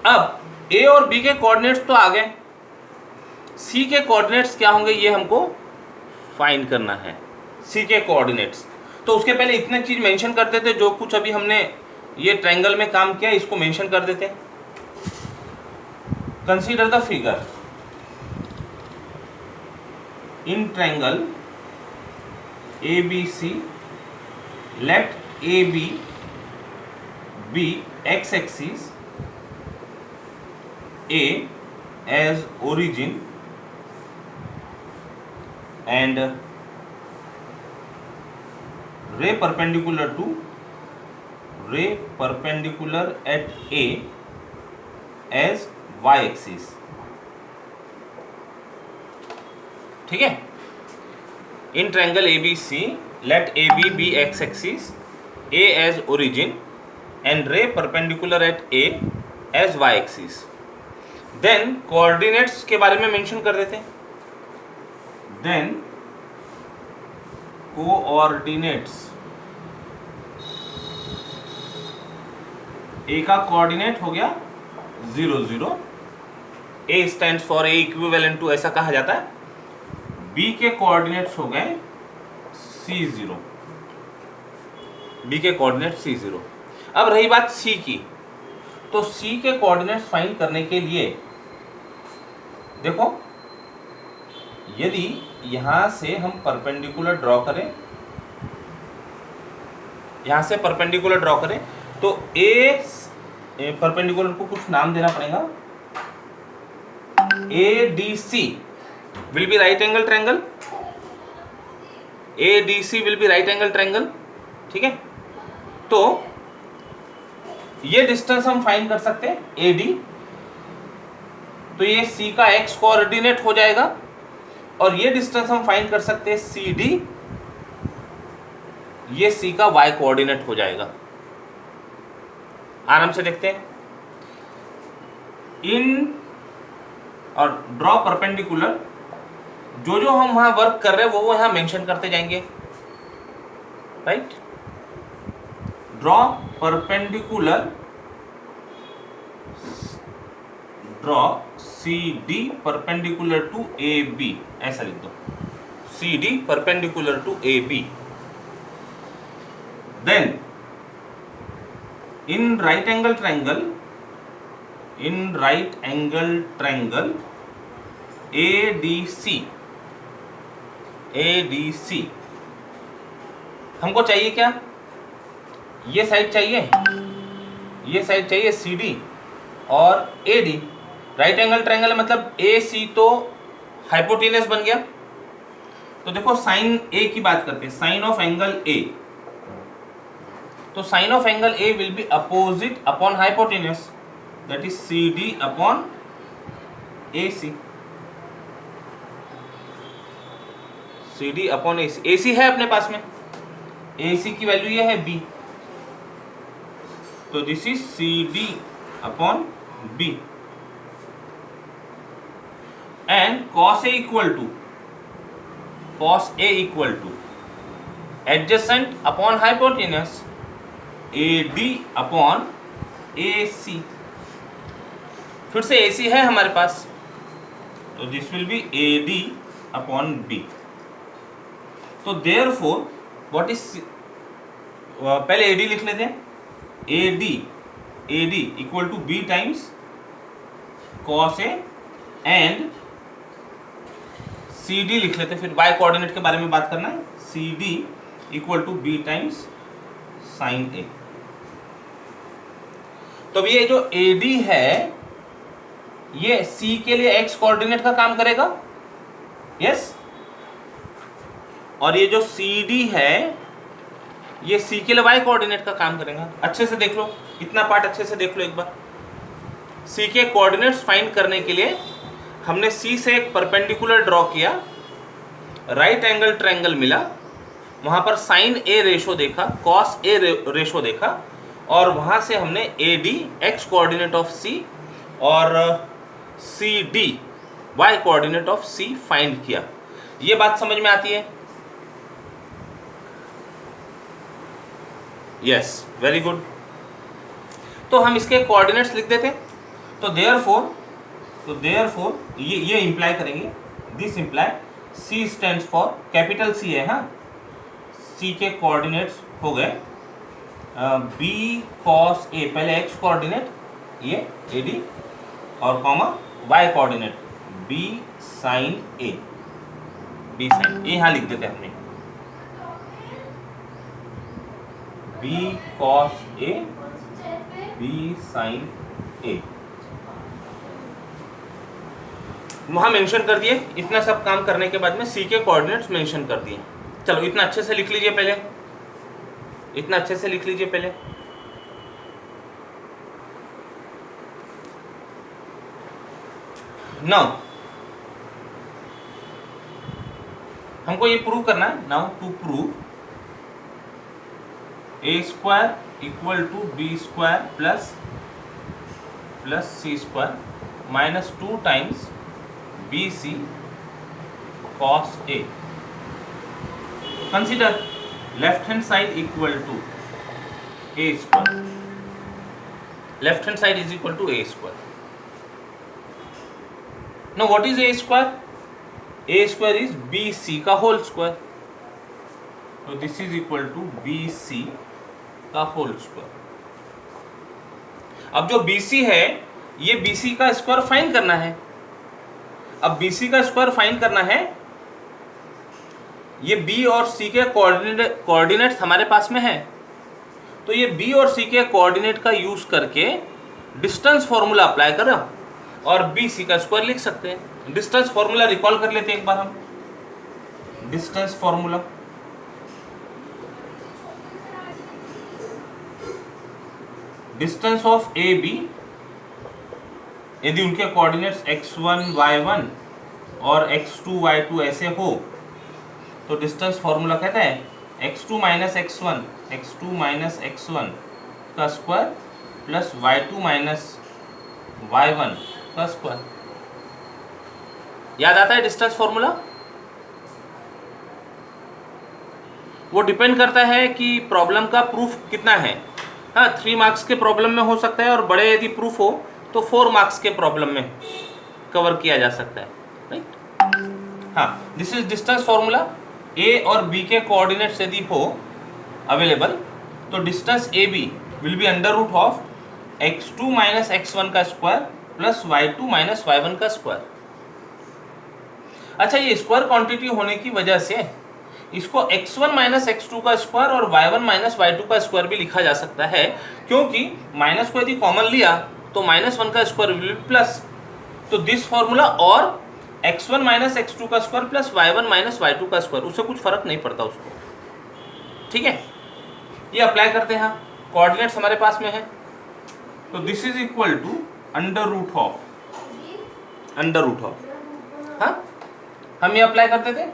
अब ए और बी के कोऑर्डिनेट्स तो आ गए, सी के कोऑर्डिनेट्स क्या होंगे ये हमको फाइंड करना है। सी के कोऑर्डिनेट्स, तो उसके पहले इतने चीज मेंशन कर देते, जो कुछ अभी हमने ये ट्रायंगल में काम किया इसको मेंशन कर देते। Consider the figure in triangle ABC, let AB be x axis, A as origin and ray perpendicular at A as y axis। ठीक है, इन triangle ABC let AB be x axis, A as origin and ray perpendicular at A as y axis। Then coordinates के बारे में mention कर देते हैं। Then coordinates, ए का coordinate हो गया 0 0, A stands for A equivalent to ऐसा कहा जाता है। बी के कोऑर्डिनेट्स हो गए C0, बी के कोऑर्डिनेट C0। अब रही बात सी की, तो सी के कोऑर्डिनेट्स फाइंड करने के लिए देखो, यदि यहां से हम परपेंडिकुलर ड्रॉ करें, यहां से परपेंडिकुलर ड्रॉ करें, तो ए परपेंडिकुलर को कुछ नाम देना पड़ेगा। ADC will be right angle triangle, ADC will be right angle triangle। ठीक है, तो ये डिस्टेंस हम फाइंड कर सकते हैं AD, तो ये C का x कोऑर्डिनेट हो जाएगा, और ये डिस्टेंस हम फाइंड कर सकते हैं CD, ये C का y कोऑर्डिनेट हो जाएगा। आराम से देखते हैं। इन और ड्रॉ परपेंडिकुलर, जो जो हम वहां वर्क कर रहे हैं वो यहां मेंशन करते जाएंगे, right. Draw perpendicular, draw CD perpendicular to AB, ऐसा लिख दो, CD perpendicular to AB। Then in right angle triangle, in right angle triangle ADC हमको चाहिए क्या, ये साइड चाहिए, ये साइड चाहिए CD और AD। राइट एंगल ट्रायंगल मतलब AC तो हाइपोटेनस बन गया। तो देखो साइन A की बात करते हैं, साइन ऑफ एंगल A, तो sine of angle A will be opposite upon hypotenuse, that is CD upon AC, CD upon AC। AC है अपने पास में, AC की वैल्यू ये है B, तो this is CD upon B। And cos A equal to adjacent upon hypotenuse AD upon AC। फिर से AC है हमारे पास, तो this will be AD upon B। तो देयरफॉर व्हाट इज, पहले AD लिख लेते हैं, AD equal to B times cos A, and CD लिख लेते हैं। फिर y कोऑर्डिनेट के बारे में बात करना है, CD equal to B times sine A। तो अब ये जो AD है ये C के लिए x कोऑर्डिनेट का काम करेगा, यस, और ये जो CD है ये C के लिए y कोऑर्डिनेट का काम करेगा। अच्छे से देख लो, इतना पार्ट अच्छे से देख लो एक बार। C के कोऑर्डिनेट्स फाइंड करने के लिए हमने C से एक परपेंडिकुलर ड्रॉ किया, राइट एंगल ट्रायंगल मिला, वहां पर साइन A रेशो देखा, कॉस A रेशो देखा, और वहां से हमने AD x coordinate of C और CD y coordinate of C find किया। ये बात समझ में आती है? Yes, very good. तो हम इसके कोऑर्डिनेट्स लिख देते। तो देयरफॉर ये इंप्लाई करेंगे, this imply C stands for, capital C है, हाँ, C के कोऑर्डिनेट्स हो गए B cos A, पहले x कोऑर्डिनेट ये AD और comma y coordinate B sin A, B sin A यहाँ लिख देते हैं हमने, B cos A B sin A वहाँ मेंशन कर दिए। इतना सब काम करने के बाद में C के कोऑर्डिनेट्स मेंशन कर दिए। चलो इतना अच्छे से लिख लीजिए पहले, इतना अच्छे से लिख लीजिए पहले। नाउ हमको ये प्रूव करना है। Now to prove A square equal to B square plus C square minus 2 times BC cos A. Consider left hand side equal to A square. Left hand side is equal to A square. Now what is A square? A square is BC का whole square. So this is equal to BC का whole square. अब जो BC है ये BC का square find करना है। अब BC का स्क्वायर फाइंड करना है, ये B और C के कोऑर्डिनेट्स हमारे पास में है, तो ये B और C के कोऑर्डिनेट का यूज करके डिस्टेंस फॉर्मूला अप्लाई करो और BC का स्क्वायर लिख सकते हैं। डिस्टेंस फॉर्मूला रिकॉल कर लेते हैं एक बार हम। Distance formula, distance of AB यदि उनके कोऑर्डिनेट्स x1 y1 और x2 y2 ऐसे हो तो डिस्टेंस फॉर्मूला कहते हैं x2 माइनस x1 का square plus y2 minus y1 का स्क्वायर। याद आता है डिस्टेंस फॉर्मूला? वो डिपेंड करता है कि प्रॉब्लम का प्रूफ कितना है। हाँ, 3 मार्क्स के प्रॉब्लम में हो सकता है और बड़े यदि प्रूफ हो तो 4 मार्क्स के प्रॉब्लम में कवर किया जा सकता है, राइट। हाँ, this is distance formula. A और बी के कोऑर्डिनेट्स यदि हो अवेलेबल तो distance A B will be under root of x2 minus x1 का square plus y2 minus y1 का स्क्वायर। अच्छा, ये स्क्वायर क्वांटिटी होने की वजह से इसको x1 माइनस x2 का स्क्वायर और y1 माइनस y2 का स्क्वायर भी लिखा जा सकता है, क्योंकि माइनस को यदि कॉमन लिया तो -1 का स्क्वायर विल बी प्लस। तो दिस फॉर्मूला और x1 माइनस x2 का square plus y1 minus y2 का स्क्वायर, उससे कुछ फर्क नहीं पड़ता उसको, ठीक है। ये अप्लाई करते हैं, कोऑर्डिनेट्स हमारे पास में है, तो this is equal to under root of, हाँ, हम ये अप्लाई करते थे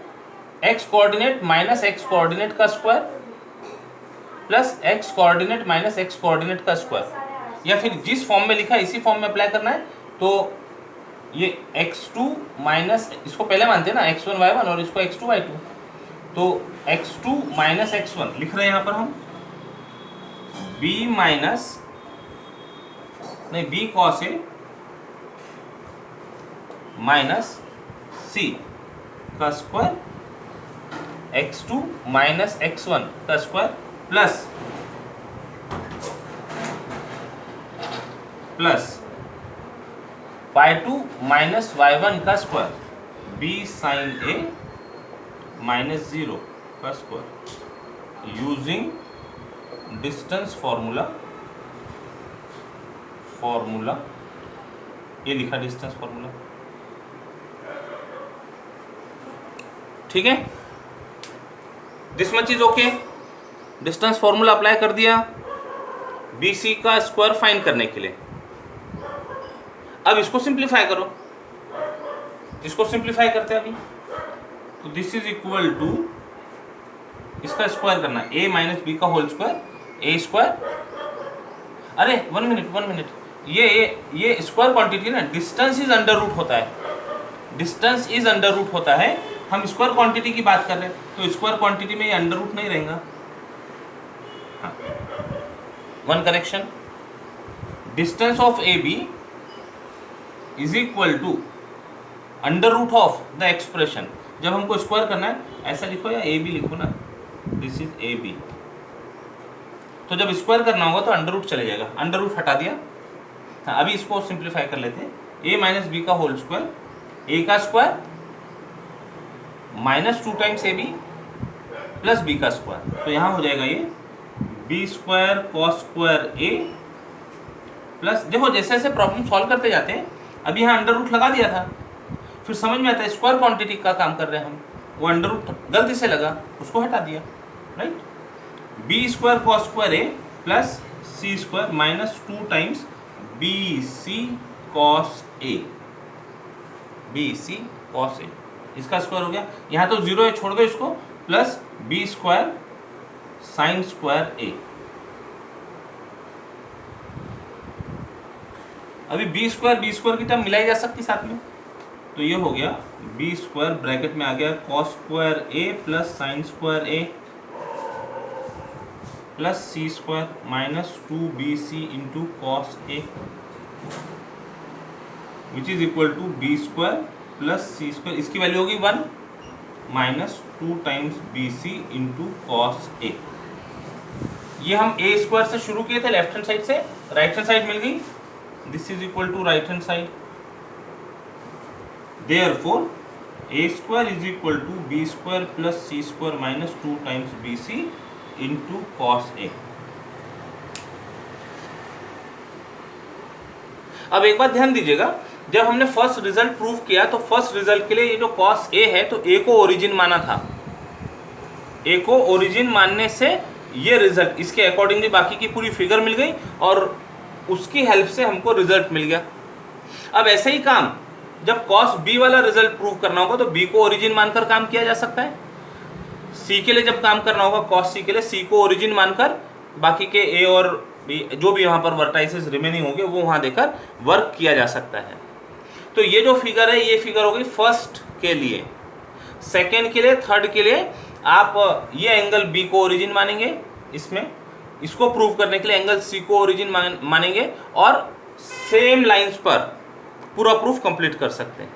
x coordinate minus x coordinate का square plus x coordinate minus x coordinate का स्क्वायर, या फिर जिस फॉर्म में लिखा है इसी फॉर्म में अप्लाई करना है। तो ये x2 माइनस, इसको पहले मानते हैं ना x1 y1 और इसको x2 y2, तो x2 माइनस x1 लिख रहे हैं यहाँ पर हम, b माइनस नहीं b cos A minus c का स्क्वायर x2 माइनस x1 का square plus y2 minus y1 का square b sin A minus 0 का स्क्वायर यूजिंग डिस्टेंस फॉर्मूला, ये लिखा डिस्टेंस फॉर्मूला, ठीक है। This much is okay. Distance formula apply कर दिया BC का स्क्वायर फाइंड करने के लिए। अब इसको सिंप्लीफाई करो, इसको सिंप्लीफाई करते हैं अभी, तो दिस इज इक्वल टू, इसका स्क्वायर करना a माइनस बी का होल स्क्वायर a स्क्वायर, अरे 1 मिनट, ये स्क्वायर क्वांटिटी ना, डिस्टेंस इज अंडर रूट होता है, डिस्टेंस इज अंडर रूट होता है, हम स्क्वायर क्वांटिटी की बात कर रहे हैं, तो स्क्वायर क्वांटिटी में ये अंडर रूट नहीं रहेगा, हाँ, one correction, distance of A B is equal to under root of the expression. जब हमको स्क्वायर करना है ऐसा लिखो या ए बी लिखो ना, दिस इज ए बी, तो जब स्क्वायर करना होगा तो अंडर रूट चले जाएगा, अंडर रूट हटा दिया। हाँ, अभी इसको सिंप्लीफाई कर लेते हैं, ए माइनस बी का होल स्क्वायर, ए का square minus 2 times A B plus B का स्क्वायर, तो यहाँ हो जाएगा ये B square cos square A plus, देखो जैसे जैसे प्रॉब्लम सॉल्व करते जाते हैं, अभी यहाँ अंडर रूट लगा दिया था, फिर समझ में आता है स्क्वायर क्वांटिटी का काम कर रहे हैं हम, वो अंडर रूट गलती से लगा उसको हटा दिया, right. B square cos square A plus C square minus 2 times B C cos A, B C cos A, इसका स्क्वायर हो गया, यहाँ तो जीरो है छोड़ दो इसको, plus B square sine square A. अभी बी स्क्वायर की टर्म मिलाई जा सकती साथ में, तो ये हो गया बी स्क्वायर ब्रैकेट में आ गया cos square A plus sine square A plus C square minus 2bc into cos A which is equal to B square plus C square, इसकी वैल्यू होगी 1 माइनस 2 times B C into cos A. ये हम A square से शुरू किए थे left hand side से, राइट हैंड साइड मिल गई, this is equal to right hand side, therefore A square is equal to B square plus C square minus 2 times B C into cos A. अब एक बात ध्यान दीजिएगा, जब हमने फर्स्ट रिजल्ट प्रूव किया तो फर्स्ट रिजल्ट के लिए ये जो कॉस ए है तो ए को ओरिजिन माना था, ए को ओरिजिन मानने से ये रिजल्ट इसके अकॉर्डिंगली बाकी की पूरी फिगर मिल गई और उसकी हेल्प से हमको रिजल्ट मिल गया। अब ऐसे ही काम जब कॉस बी वाला रिजल्ट प्रूव करना होगा तो बी को ओरिजिन मानकर काम किया जा सकता है, सी के लिए जब काम करना होगा कॉस सी के लिए सी को ओरिजिन मानकर बाकी के ए और बी जो भी वहाँ पर वर्टाइसेस रिमेनिंग होंगे वो वहाँ देकर वर्क किया जा सकता है। तो ये जो फिगर है ये फिगर हो गई फर्स्ट के लिए, सेकेंड के लिए, थर्ड के लिए आप ये एंगल बी को ओरिजिन मानेंगे, इसमें इसको प्रूव करने के लिए एंगल सी को ओरिजिन मानेंगे और सेम लाइंस पर पूरा प्रूफ कंप्लीट कर सकते हैं।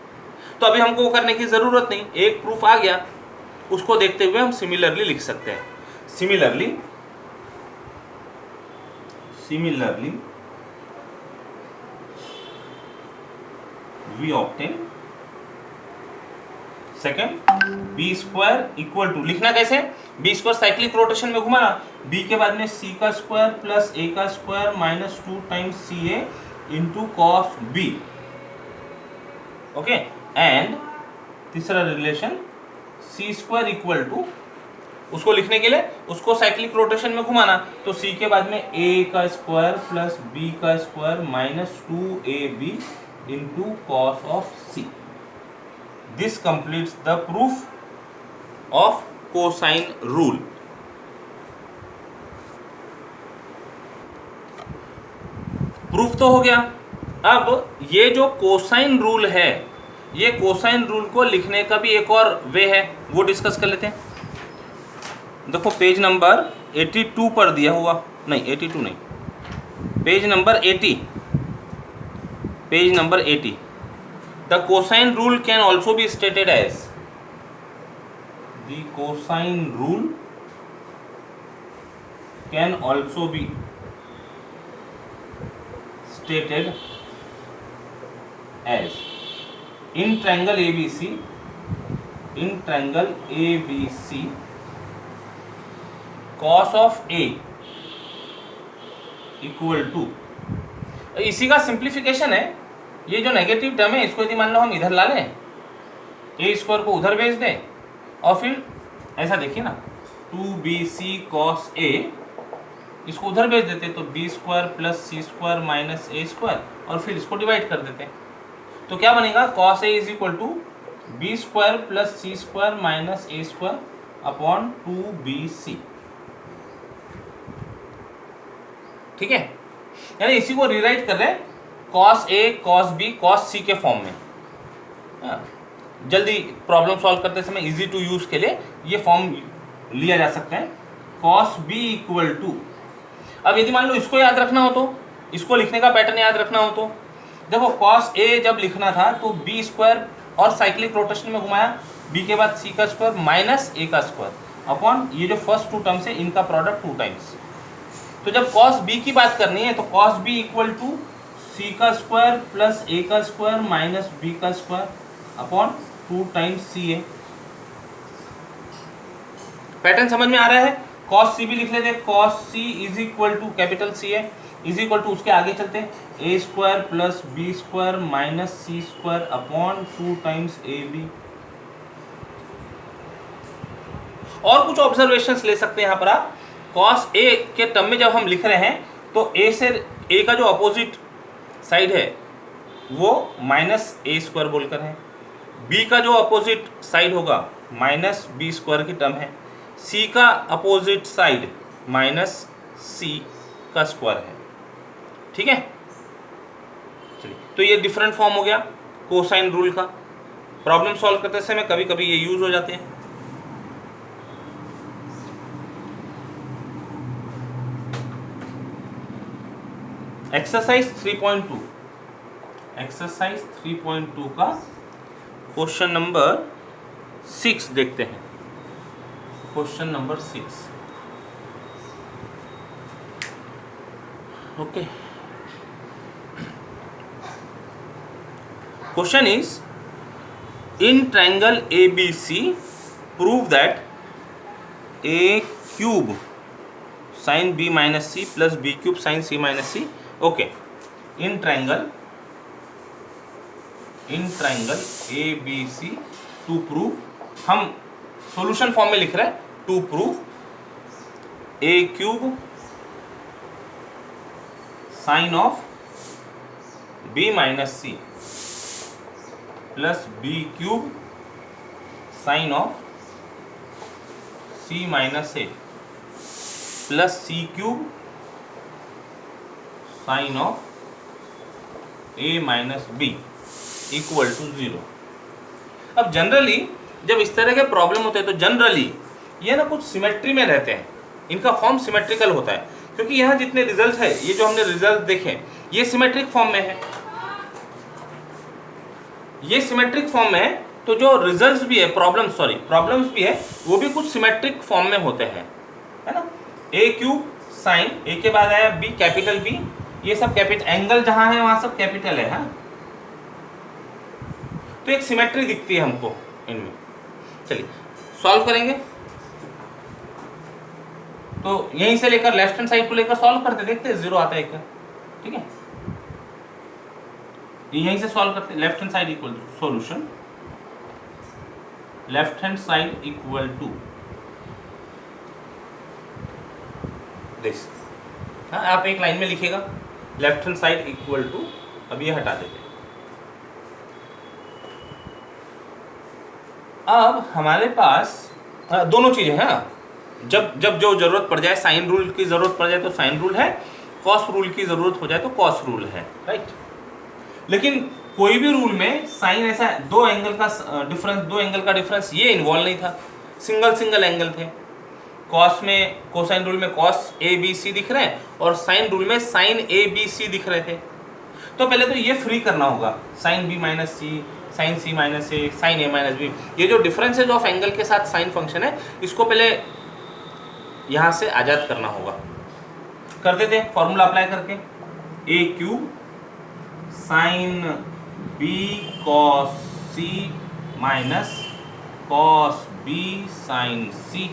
तो अभी हमको वो करने की ज़रूरत नहीं, एक प्रूफ आ गया उसको देखते हुए हम सिमिलरली लिख सकते हैं। Similarly we obtain second B square equal to, लिखना कैसे, बी स्क्वायर साइक्लिक रोटेशन में घुमाना, बी के बाद में सी का स्क्वायर प्लस ए का square minus 2 times C A into cos B, okay. And तीसरा relation C square equal to, उसको लिखने के लिए उसको साइक्लिक रोटेशन में घुमाना, तो सी के बाद में ए का स्क्वायर प्लस बी का square minus 2ab into cos of C. This completes the proof of cosine rule. Proof तो हो गया। अब ये जो कोसाइन रूल है, ये कोसाइन रूल को लिखने का भी एक और वे है, वो डिस्कस कर लेते हैं। देखो पेज नंबर 82 पर दिया हुआ, नहीं 82 नहीं, page number 80, page number 80, the cosine rule can also be stated as, the cosine rule can also be stated as in triangle ABC, in triangle ABC cos of A equal to, इसी का simplification है। ये जो negative term है इसको यदि मान लो हम इधर ला लें, ए स्क्वायर को उधर भेज दें और फिर ऐसा देखिए ना 2bc cos A, इसको उधर भेज देते तो B square plus C square minus ए स्क्वायर और फिर इसको डिवाइड कर देते, तो क्या बनेगा cos A is equal to B square plus C square minus A square upon 2bc, ठीक है। यानी इसी को रीराइट कर रहे हैं cos A cos B cos C के फॉर्म में। जल्दी प्रॉब्लम सॉल्व करते समय इजी टू यूज के लिए ये फॉर्म लिया जा सकता है। cos B इक्वल टू अब यदि मान लो इसको याद रखना हो तो, इसको लिखने का पैटर्न याद रखना हो तो देखो कॉस ए जब लिखना था तो बी स्क्वायर और साइक्लिक रोटेशन में घुमाया, बी के बाद सी का स्क्वायर माइनस ए का स्क्वायर अपॉन ये जो फर्स्ट टू टर्म्स है इनका प्रोडक्ट 2 टाइम्स। तो जब कॉस बी की बात करनी है तो कॉस बी इक्वल टू सी का स्क्वायर प्लस ए का स्क्वायर माइनस बी का स्क्वायर अपॉन 2 टाइम्स सी ए। पैटर्न समझ में आ रहा है? कॉस सी भी लिख लेते, cos C is equal to capital C A is equal to, उसके आगे चलते A square plus B square minus C square upon 2 times A B. और कुछ ऑब्जर्वेशंस ले सकते हैं यहाँ पर आप। कॉस ए के टर्म में जब हम लिख रहे हैं तो ए से ए का जो अपोजिट साइड है वो माइनस ए स्क्वायर बोलकर है, बी का जो अपोजिट साइड होगा माइनस बी स्क्वायर की टर्म है, सी का अपोजिट साइड माइनस सी का स्क्वायर है। ठीक है, चलिए तो ये डिफरेंट फॉर्म हो गया कोसाइन रूल का। प्रॉब्लम सॉल्व करते समय कभी कभी ये यूज हो जाते हैं। एक्सरसाइज 3.2, एक्सरसाइज 3.2 का क्वेश्चन नंबर 6 देखते हैं। Question number 6, okay. Question is in triangle ABC prove that A cube sine B minus C plus B cube sine C minus C. Okay, in triangle ABC to prove, हम solution form में लिख रहे हैं, to prove A cube sine of B minus C plus B cube sine of C minus A plus C cube sine of A minus B equal to 0। अब generally जब इस तरह के प्रॉब्लम होते हैं तो जनरली ये ना कुछ सिमेट्री में रहते हैं, इनका फॉर्म सिमेट्रिकल होता है, क्योंकि यहाँ जितने रिजल्ट है, ये जो हमने रिजल्ट देखे ये सिमेट्रिक फॉर्म में है, ये सिमेट्रिक फॉर्म में है, तो जो रिजल्ट्स भी है, प्रॉब्लम्स भी है, वो भी कुछ सिमेट्रिक फॉर्म में होते हैं, है ना। ए क्यूब साइन, ए के बाद आया बी, कैपिटल बी, ये सब कैपिटल, एंगल जहां है वहां सब कैपिटल है, हाँ। तो एक सिमेट्री दिखती है हमको इनमें। चलिए सॉल्व करेंगे, तो यहीं से लेकर लेफ्ट हैंड साइड को लेकर सॉल्व करते, देखते हैं 0 आता है क्या। ठीक है, यहीं से सॉल्व करते, left hand side equal to solution, left hand side equal to this. हाँ, आप एक लाइन में लिखिएगा, left hand side equal to, अब ये हटा देते हैं। अब हमारे पास दोनों चीजें हैं, जब जो जरूरत पड़ जाए, साइन रूल की जरूरत पड़ जाए तो साइन रूल है, कॉस रूल की जरूरत हो जाए तो कॉस रूल है, राइट। लेकिन कोई भी रूल में साइन ऐसा दो एंगल का डिफरेंस ये इन्वॉल्व नहीं था, सिंगल एंगल थे। कॉस में, कोसाइन रूल में कॉस ए बी सी दिख रहे हैं और साइन रूल में साइन ए बी सी दिख रहे थे। तो पहले तो ये फ्री करना होगा, साइन बी माइनस सी, साइन सी माइनस ए, साइन ए माइनस बी, ये जो डिफरेंसेज ऑफ एंगल के साथ साइन फंक्शन है, इसको पहले यहाँ से आजाद करना होगा। कर देते हैं फॉर्मूला अप्लाई करके, ए क्यूब साइन बी कॉस सी माइनस कॉस बी साइन सी।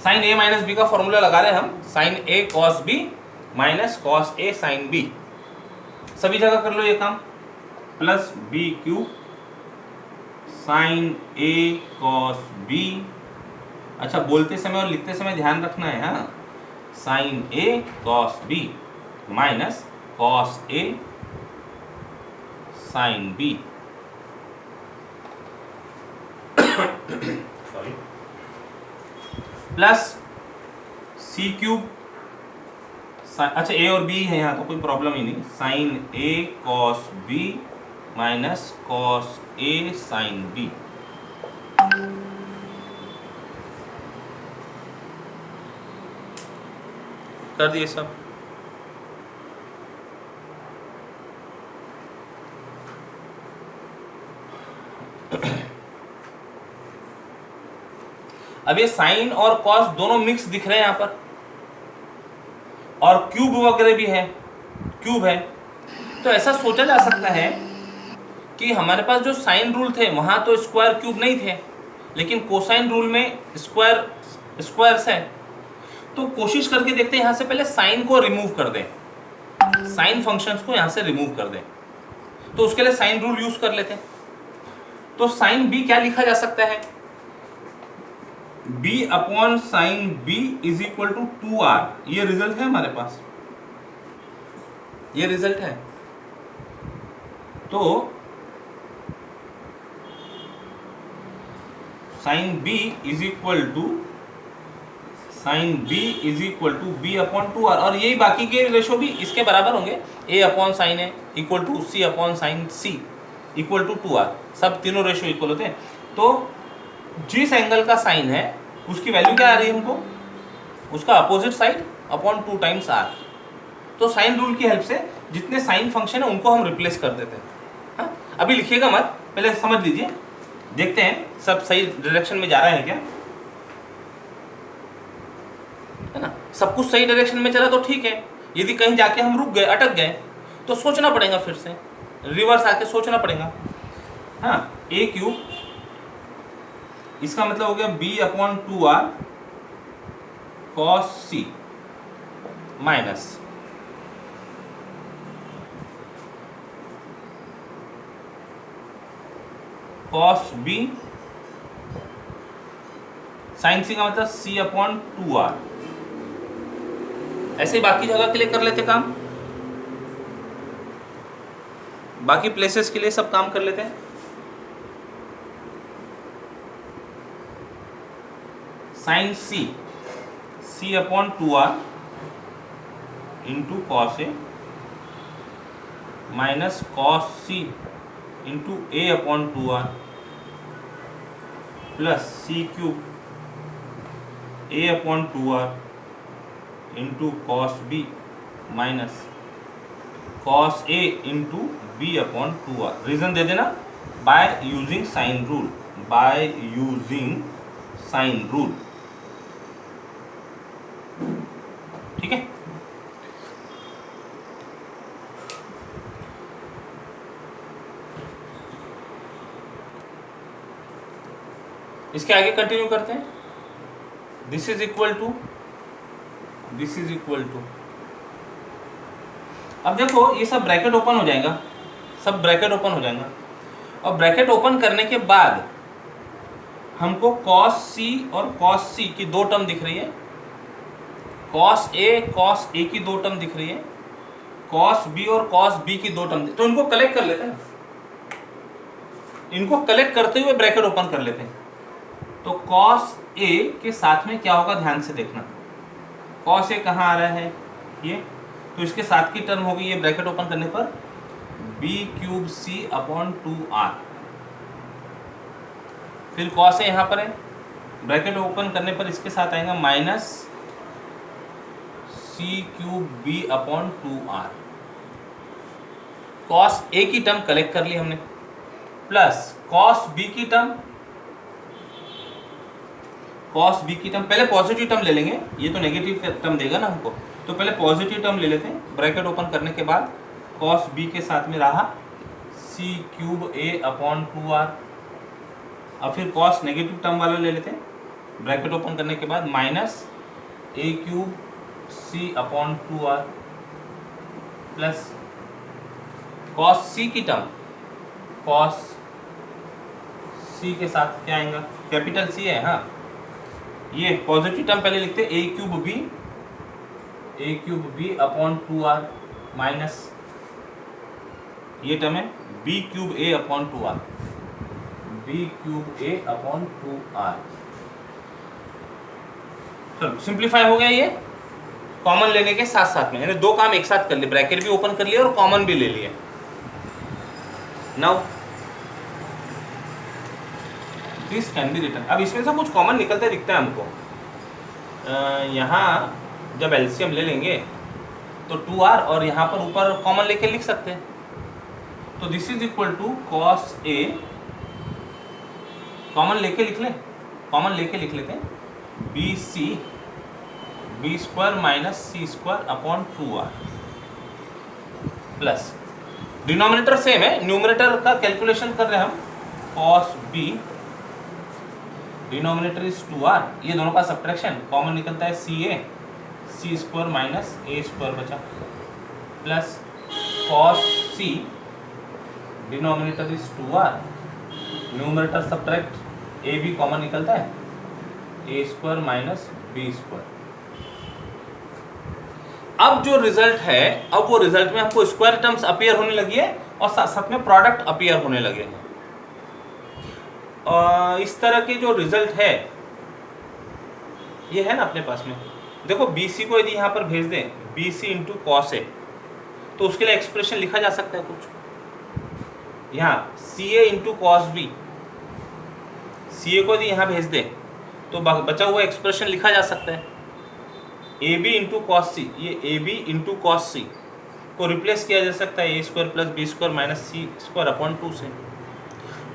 साइन ए माइनस बी का फॉर्मूला लगा रहे हैं हम, sign A cos B minus cos A sine B, सभी जगह कर लो ये काम, प्लस बी क्यूब साइन ए कॉस बी। अच्छा, बोलते समय और लिखते समय ध्यान रखना है, हाँ, sign A cos B minus cos A sine B, sorry, plus C cube, अच्छा ए और बी है यहाँ तो कोई प्रॉब्लम ही नहीं, sign A cos B minus cos A sine B. कर दिए सब। अब ये साइन और कॉस दोनों मिक्स दिख रहे हैं यहाँ पर, और क्यूब वगैरह भी है, क्यूब है। तो ऐसा सोचा जा सकता है कि हमारे पास जो साइन रूल थे वहाँ तो स्क्वायर क्यूब नहीं थे, लेकिन कोसाइन रूल में स्क्वायर्स है। तो कोशिश करके देखते हैं यहाँ से पहले साइन को रिमूव कर दें, साइन फंक्शंस को यहाँ से रिमूव कर दें। तो उसके लिए साइन रूल यूज कर लेते हैं। तो साइन बी क्या लिखा जा सकता है, b upon sine b is equal to 2r। ये रिजल्ट है हमारे पास, ये रिजल्ट है। तो sine b is equal to b upon 2r, और यही बाकी के रेशो भी इसके बराबर होंगे, a upon sine a equal to c upon sine c equal to 2r, सब तीनों रेशो इक्वल होते हैं। तो जिस एंगल का साइन है उसकी वैल्यू क्या आ रही है हमको, उसका opposite side upon 2 times r। तो साइन रूल की हेल्प से जितने साइन फंक्शन है उनको हम रिप्लेस कर देते हैं। हाँ, अभी लिखिएगा मत, पहले समझ लीजिए, देखते हैं सब सही डायरेक्शन में जा रहा है क्या, है ना। सब कुछ सही डायरेक्शन में चला तो ठीक है, यदि कहीं जाके हम रुक गए, अटक गए, तो सोचना पड़ेगा, फिर से रिवर्स आके सोचना पड़ेगा। हाँ, a क्यूब, इसका मतलब हो गया b upon 2r cos c minus cos b sin c का मतलब c अपॉन 2r। ऐसे ही बाकी जगह के लिए कर लेते काम, बाकी प्लेसेस के लिए सब काम कर लेते हैं। Sine c upon 2r into cos A minus cos c into a upon 2r plus c cube a upon 2r into cos b minus cos a into b upon 2r। Reason दे देना, by using sine rule, by using sine rule, ठीक है। इसके आगे continue करते हैं। This is equal to, अब देखो ये सब ब्रैकेट ओपन हो जाएगा, सब ब्रैकेट ओपन हो जाएगा, और ब्रैकेट ओपन करने के बाद हमको cos c और cos c की दो टर्म दिख रही है, cos a की दो टर्म दिख रही है, cos b और cos b की दो टर्म, तो इनको कलेक्ट कर लेते हैं, इनको कलेक्ट करते हुए ब्रैकेट ओपन कर लेते हैं। तो cos a के साथ में क्या होगा ध्यान से देखना, cos a कहाँ आ रहा है ये, तो इसके साथ की टर्म होगी ये ब्रैकेट ओपन करने पर b cube c upon 2r, फिर cos a यहाँ पर है, ब्रैकेट ओपन करने पर इसके साथ आएगा minus c cube b upon 2r। cos a की टर्म कलेक्ट कर ली हमने, प्लस cos b की टर्म, पहले पॉजिटिव टर्म ले लेंगे, ये तो नेगेटिव टर्म देगा ना हमको, तो पहले पॉजिटिव टर्म ले लेते हैं। ब्रैकेट ओपन करने के बाद cos b के साथ में रहा c cube a upon 2r, और फिर cos नेगेटिव टर्म वाला ले लेते हैं, ब्रैकेट ओपन करने के बाद minus a cube c upon 2r plus cos c की टर्म, cos c के साथ क्या आएगा, कैपिटल C है, हाँ, ये पॉजिटिव टर्म पहले लिखते हैं, a cube b upon 2r minus ये टर्म है b cube a upon 2r, चलो सिंप्लीफाई हो गया ये कॉमन लेने के साथ साथ में, यानी दो काम एक साथ कर लिए, ब्रैकेट भी ओपन कर लिया और कॉमन भी ले लिए। Now this can be written, अब इसमें से कुछ कॉमन निकलते दिखता है हमको, यहाँ जब एलसीएम ले लेंगे तो 2r और यहाँ पर ऊपर कॉमन लेके लिख सकते हैं। तो this is equal to cos A, common लेके लिख लें, कॉमन लेके लिख लेते हैं B C B square minus C square upon 2r plus denominator same है, न्यूमरेटर का कैलकुलेशन कर रहे हैं हम, cos B denominator is 2r, ये दोनों का सब्ट्रैक्शन कॉमन निकलता है सी स्क्वायर माइनस ए स्क्वायर बचा plus cos C denominator is 2r, numerator subtract A भी कॉमन निकलता है A square minus B square. अब जो रिजल्ट है, अब वो रिजल्ट में हमको स्क्वायर टर्म्स अपीयर होने लगी है और साथ साथ में प्रोडक्ट अपीयर होने लगे हैं। इस तरह के जो रिजल्ट है ये है ना अपने पास में, देखो BC को यदि यहाँ पर भेज दें BC इंटू कॉस ए, तो उसके लिए एक्सप्रेशन लिखा जा सकता है कुछ, यहाँ CA into cos B, CA को यदि यहाँ भेज दें तो बचा हुआ एक्सप्रेशन लिखा जा सकता है AB इंटू कॉस सी, ये AB इंटू कॉस सी को रिप्लेस किया जा सकता है A square plus B square minus C square upon 2 से।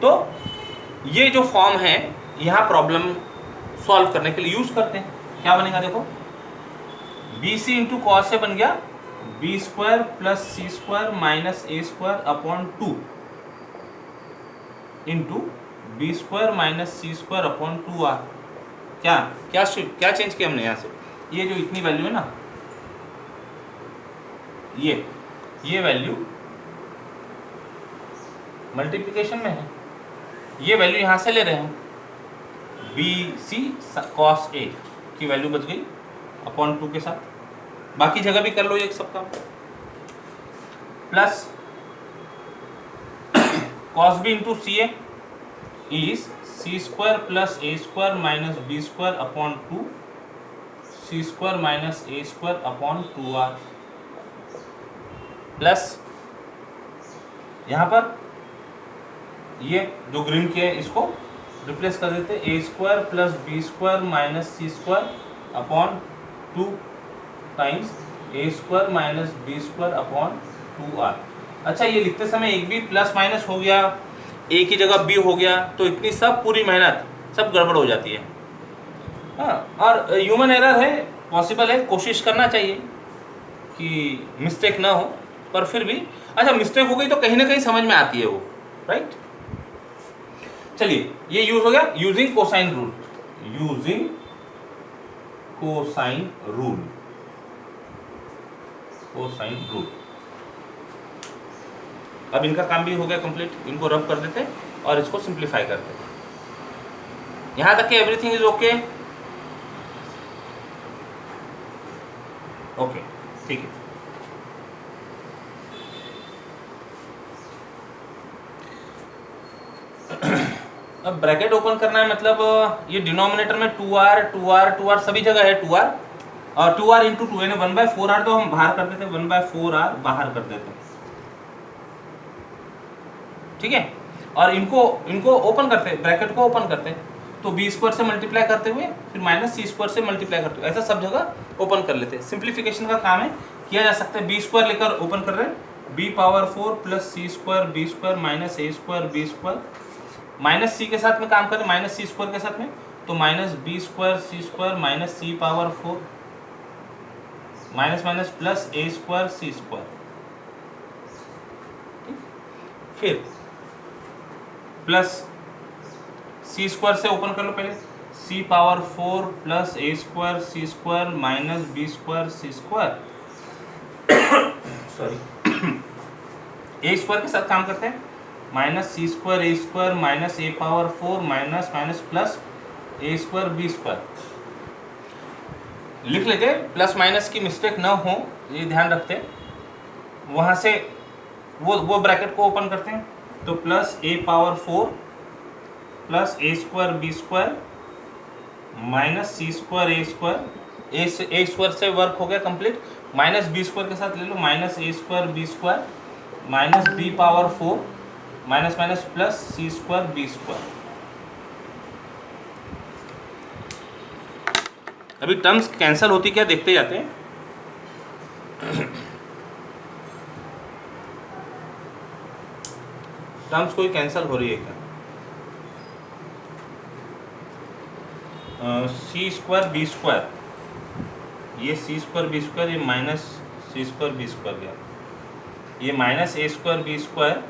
तो ये जो फॉर्म है यहाँ प्रॉब्लम सॉल्व करने के लिए यूज करते हैं। क्या बनेगा देखो, BC इंटू कॉस ए बन गया B square plus C square minus ए square upon 2 into B square minus C square upon 2r। क्या क्या क्या चेंज किया हमने यहाँ से, ये जो इतनी वैल्यू है ना, ये वैल्यू मल्टीप्लिकेशन में है, ये वैल्यू यहाँ से ले रहे हैं, BC cos A की वैल्यू बच गई अपॉन 2 के साथ, बाकी जगह भी कर लो ये सब काम, plus cos B into CA is C square plus A square minus B square upon 2 C square minus A square upon 2r plus यहाँ पर ये जो ग्रीन किया है इसको रिप्लेस कर देते A square plus B square minus C square upon 2 times A square minus B square upon 2r। अच्छा, ये लिखते समय एक भी प्लस माइनस हो गया, ए की जगह बी हो गया, तो इतनी सब पूरी मेहनत सब गड़बड़ हो जाती है। हाँ, और ह्यूमन एरर है, पॉसिबल है, कोशिश करना चाहिए कि मिस्टेक ना हो, पर फिर भी अच्छा मिस्टेक हो गई तो कहीं ना कहीं समझ में आती है वो, राइट। चलिए ये यूज हो गया using cosine rule, using cosine rule, cosine rule. अब इनका काम भी हो गया कंप्लीट, इनको रब कर देते और इसको सिंप्लीफाई करते। यहां तक कि एवरीथिंग इज ओके, ओके ठीक है। अब ब्रैकेट ओपन करना है, मतलब ये डिनोमिनेटर में 2r सभी जगह है 2r और 2r इंटू 2 यानी 1/4r तो हम बाहर कर देते, 1/4r बाहर कर देते, ठीक है। और इनको ओपन करते, ब्रैकेट को ओपन करते, तो बी स्क्वायर से मल्टीप्लाई करते हुए फिर माइनस सी स्क्वायर से मल्टीप्लाई करते हुए ऐसा सब जगह ओपन कर लेते हैं। सिंप्लीफिकेशन का काम है, किया जा सकता है। बी स्क्वायर लेकर ओपन कर रहे हैं, B power 4 plus C square B square minus ए स्क्वायर बी स्क्वायर, माइनस सी के साथ में काम करें, माइनस सी स्क्वायर के साथ में, तो minus B square c square minus सी पावर 4 माइनस माइनस प्लस ए स्क्वायर सी स्क्वायर, फिर प्लस सी स्क्वायर से ओपन कर लो पहले, सी पावर 4 प्लस ए square c square minus B square c square, sorry ए square के साथ काम करते हैं, minus C square A square minus a power 4 minus minus plus A square B square लिख लेते, प्लस माइनस की मिस्टेक ना हो ये ध्यान रखते। वहाँ से वो ब्रैकेट को ओपन करते हैं, तो plus A power 4 plus A square B square minus C square A square, A square से वर्क हो गया कंप्लीट, माइनस बी स्क्वायर के साथ ले लो, माइनस ए square B square minus B power 4 minus minus plus C square B square. अभी terms cancel होती क्या देखते जाते हैं। टर्म्स कोई कैंसिल हो रही है क्या? सी स्क्वायर बी स्क्वायर, ये सी स्क्वायर बी स्क्वायर, ये minus C square B square गया, ये माइनस ए स्क्वायर बी स्क्वायर,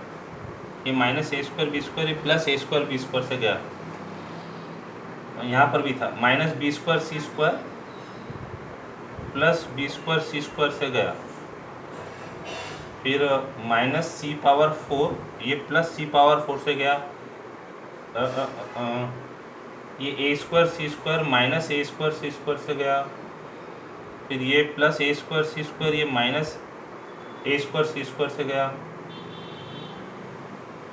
ये माइनस ए स्क्वायर बी स्क्वायर, ये प्लस ए स्क्वायर बी स्क्वायर से गया। यहाँ पर भी था minus B square c square plus B square c square से गया, फिर माइनस सी पावर 4, ये प्लस सी पावर 4 से गया, ये a square c square minus A square c square से गया, फिर ये प्लस ए स्क्वायर सी स्क्वायर, ये माइनस ए स्क्वायर सी स्क्वायर से गया,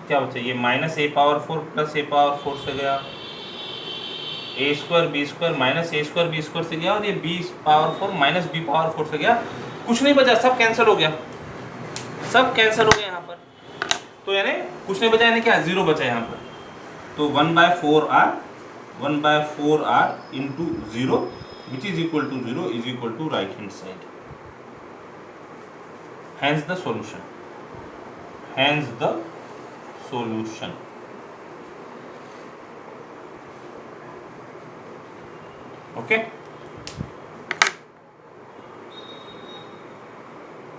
क्या बचा, ये minus a power 4 plus A power 4 से गया, a square B square minus A square B square से गया, और ये b power 4 minus B power 4 से गया। कुछ नहीं बचा, सब कैंसिल हो गया, सब कैंसिल हो गया यहाँ पर। तो यानी कुछ नहीं बचा, यानी क्या, जीरो बचा यहाँ पर। तो 1/4r into 0 which is equal to 0 is equal to right hand side. Hence the solution, hence the solution. Okay.